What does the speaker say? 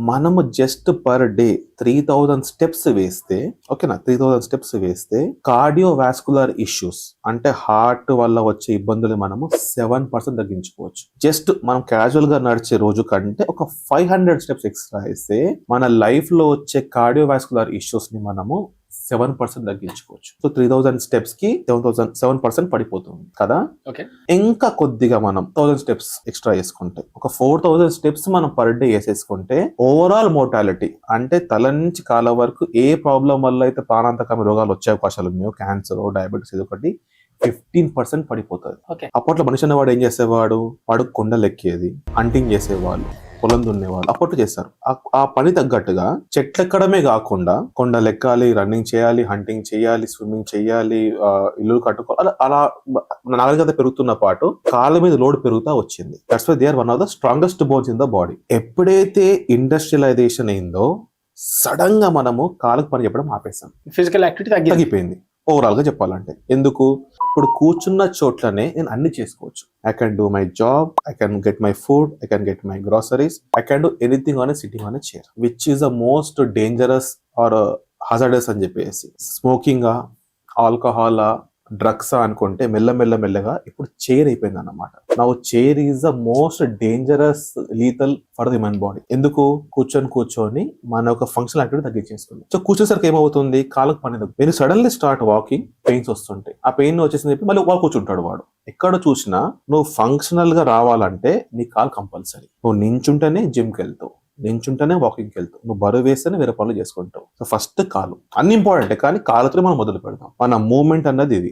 మనము just per day 3000 steps వేస్తే, ఓకేనా, 3000 స్టెప్స్ వేస్తే కార్డియోవాస్కులర్ ఇష్యూస్ అంటే హార్ట్ వల్ల వచ్చే ఇబ్బందులు మనము 7% తగ్గించుకోవచ్చు. జస్ట్ మనం క్యాజువల్ గా నడిచే రోజు కంటే ఒక 500 స్టెప్స్ ఎక్స్ట్రా వేస్తే మన లైఫ్ లో వచ్చే కార్డియోవాస్కులర్ ఇష్యూస్ ని మనము 7% తగ్గించుకోవచ్చు. సో 3000 స్టెప్స్ కి 7% పడిపోతుంది కదా. ఇంకా కొద్దిగా మనం 1000 స్టెప్స్ ఎక్స్ట్రా వేసుకుంటే ఒక 4000 స్టెప్స్ మనం పర్ డే వేసేసుకుంటే ఓవరాల్ మోర్టాలిటీ అంటే తల నుంచి కాళ్ళ వరకు ఏ ప్రాబ్లం వల్ల అయితే ప్రాణాంతకమైన రోగాలు వచ్చే అవకాశాలు ఉన్నాయో, క్యాన్సర్, డయాబెటీస్, ఇది ఒకటి 15% పడిపోతుంది. అప్పట్లో మనిషి అన్నవాడు ఏం చేసేవాడు? వాడు కొండలు ఎక్కేది, హంటింగ్ చేసేవాళ్ళు, పొలం దున్నేవాళ్ళు అప్పట్లో చేస్తారు. ఆ పని తగ్గట్టుగా చెట్లు ఎక్కడమే కాకుండా కొండలు ఎక్కాలి, రన్నింగ్ చేయాలి, హంటింగ్ చేయాలి, స్విమ్మింగ్ చేయాలి, ఇల్లు కట్టుకోవాలి. అలా నాగరికత పెరుగుతున్న పాటు కాళ్ళ మీద లోడ్ పెరుగుతా వచ్చింది. That's why they are one of the strongest bones in the body. ఎప్పుడైతే ఇండస్ట్రియలైజేషన్ అయిందో సడన్ గా మనము కాళ్ళకు పని చెప్పడం ఆపేసాం. ఫిజికల్ యాక్టివిటీ తగ్గిపోయింది ఓవరాల్ గా చెప్పాలంటే. ఎందుకు? ఇప్పుడు కూర్చున్న చోట్లనే నేను అన్ని చేసుకోవచ్చు. I can do my job, I can get my food, I can get my groceries, I can do anything on sitting on a chair, which is the most dangerous or hazardous అని చెప్పేసి. Smoking, alcohol, drugs అనుకుంటే మెల్లగా ఇప్పుడు chair అయిపోయింది అన్నమాట. Now chair is the most dangerous lethal for the human body. ఎందుకు? కూర్చొని మన ఒక ఫంక్షనల్ యాక్టివిటీ తగ్గించేస్తుంది. సో కూర్చోసరికి ఏమవుతుంది? కాళ్ళకు పని తగ్గుతుంది. మీరు సడన్లీ స్టార్ట్ వాకింగ్, పెయిన్స్ వస్తుంటాయి. ఆ పెయిన్ వచ్చేసింది చెప్పి మళ్ళీ వాళ్ళు కూర్చుంటాడు. వాడు ఎక్కడ చూసినా నువ్వు ఫంక్షనల్ గా రావాలంటే నీ కాలు కంపల్సరీ. నువ్వు నించుంటేనే జిమ్కి వెళ్తావు, నించుంటేనే వాకింగ్కి వెళ్తావు, నువ్వు బరువు వేస్తేనే వేరే పనులు చేసుకుంటావు. సో ఫస్ట్ కాలు అన్ని ఇంపార్టెంట్, కానీ కాలుతో మనం మొదలు పెడతాం. మన మూవ్మెంట్ అన్నది ఇది.